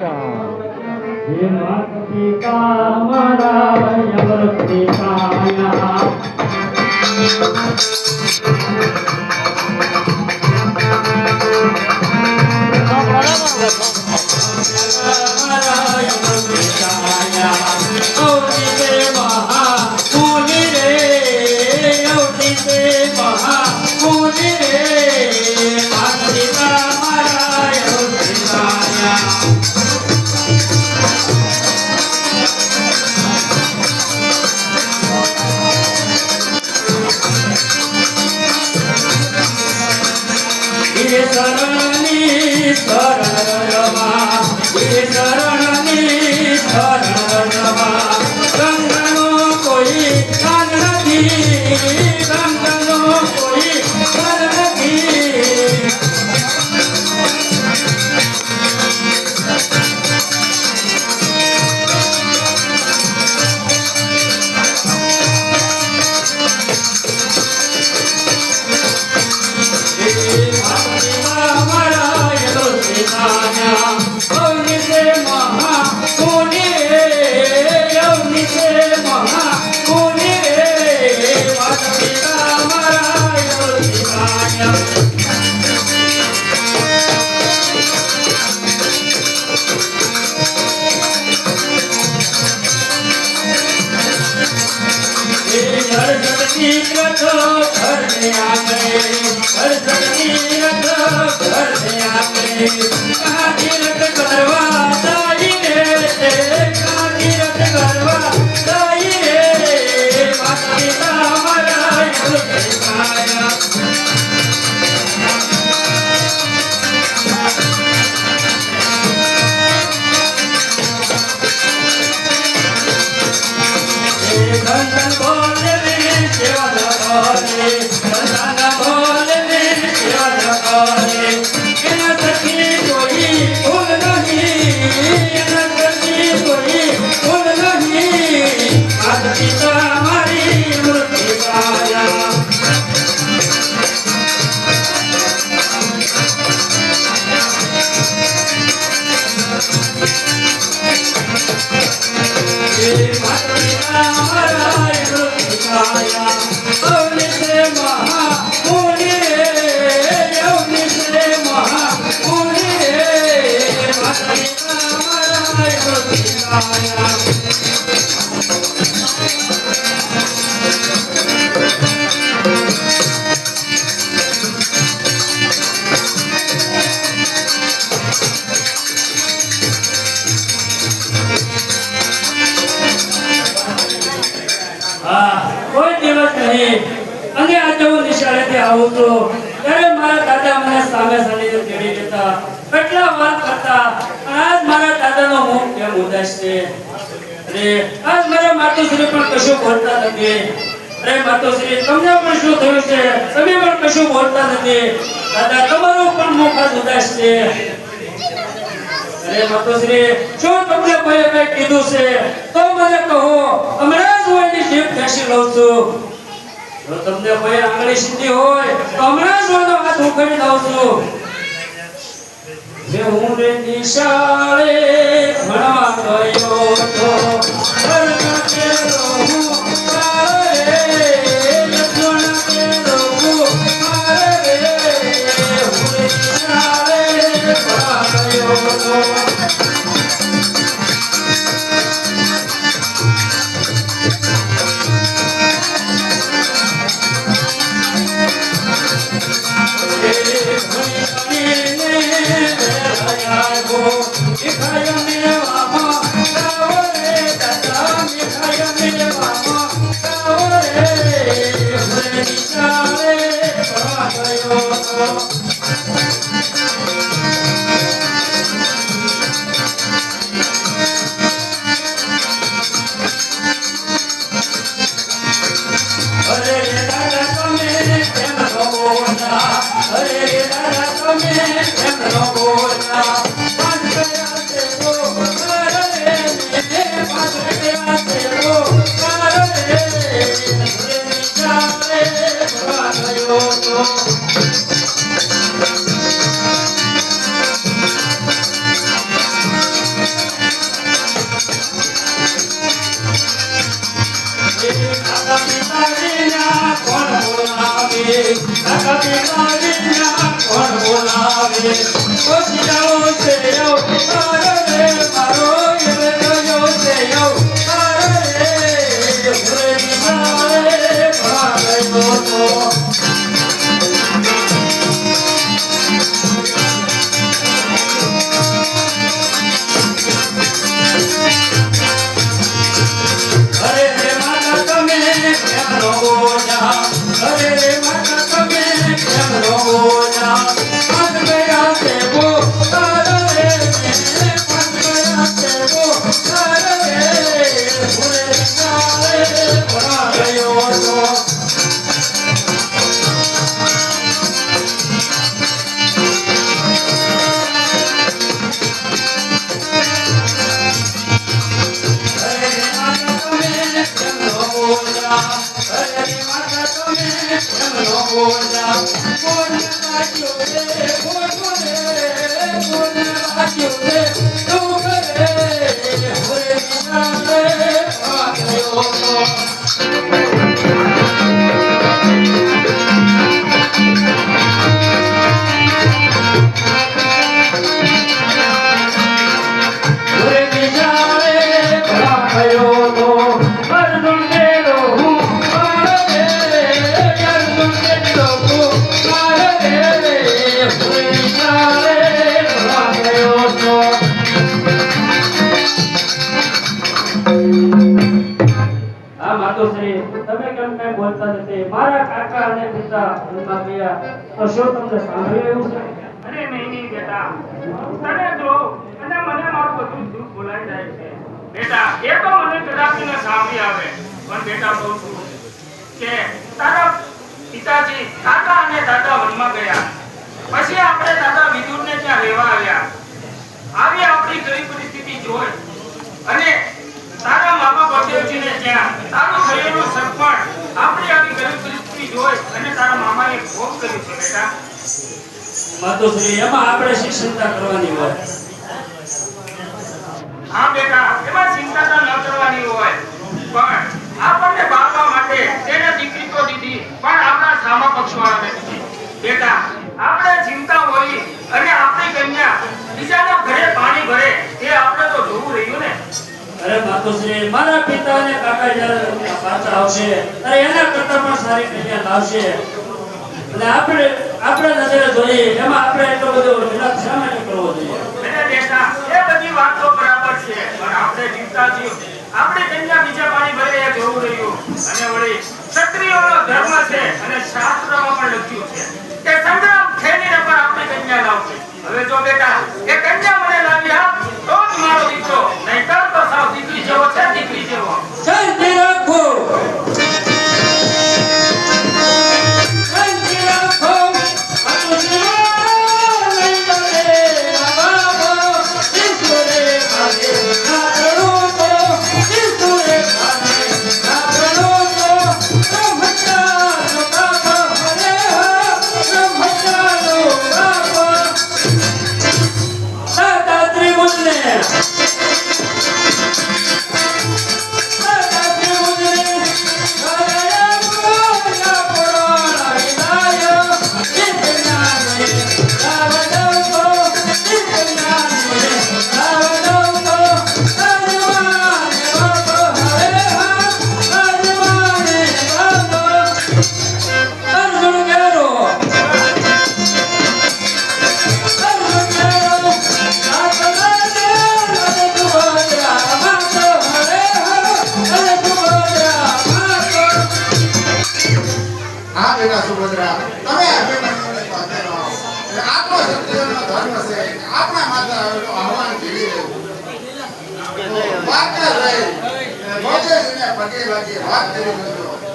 હે માત પિતા મારા અમર પિતાયા તમને કોઈ આંગળી સીધી હોય તો હમણાં જ હાથ ઉખડી દઉં છું. હું રે નિશાળે ભણવા ગયો તો મારા કાકા અને પિતા હનુમાન ગયા તો શું તમને સાંભળી રહ્યું છે? અરે નહીં બેટા, તને જો અને મને મારું બધું દુઃખ ભૂલાઈ જાય છે બેટા. એ તો મને કદાચી ન સાંભળી આવે, પણ બેટા કહું છું કે તારા પિતાજી કાકા અને દાદા વનમાં ગયા, પછી આપણે દાદા વિદુરને ત્યાં રહેવા આવ્યા. આવી આપણી ગરીબ પરિસ્થિતિ જોઈ અને તારા મામા બળદેવજીને ત્યાં તારું થયેલું સરપણ આપણી આવી ગરીબ પરિસ્થિતિ જોઈ અને તારા મામાએ ભોગ કર્યું છે બેટા. માતુશ્રી, એમાં આપણે શી ચિંતા કરવાની હોય? હા બેટા, એમાં ચિંતા તો ન કરવાની હોય, પણ આપણને બાળવા માટે તેને દીકરી તો દીધી, પણ આપણા સામા પક્ષવાળાને દીધી. બેટા, આપણે ચિંતા હોય અને આપણી કન્યા બીજાના ઘરે પાણી ભરે તે આપણે તો જોવું રહ્યું ને. અરે માતુશ્રી, મારા પિતા અને કાકા જ્યારે પાછા આવશે ત્યારે એના કરતા પણ સારી કન્યા લાવશે. અને આપણે નજરે જોઈએ એમાં આપણે એટલો બધો વિલાપ શા માટે કરવો જોઈએ? અને બેટા, એ બધી વાતો બરાબર છે, પણ આપણે ચિંતા જીવ આપણે કન્યા બીજા પાણી ભરે એ જોવું રહ્યું. અને વળી ક્ષત્રિયોનો ધર્મ છે અને શાસ્ત્રમાં પણ લખ્યું છે કે સંગ્રામ થઈને પર આપણે કન્યા લાવશે. હવે જો બેટા એ કન્યા મને લાવી આપ તો જ મારો દીકરો, નહીંતર તો સાવ દીકરી જેવો છે, દીકરી જેવો. શાંતિ રાખો.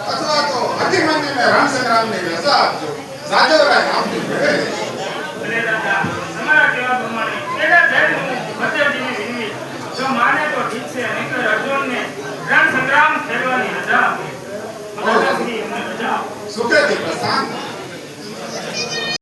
અથવા તો અતિમાન્યને રણ સંગ્રામને રજા આપજો. સાજો રાય આપજો.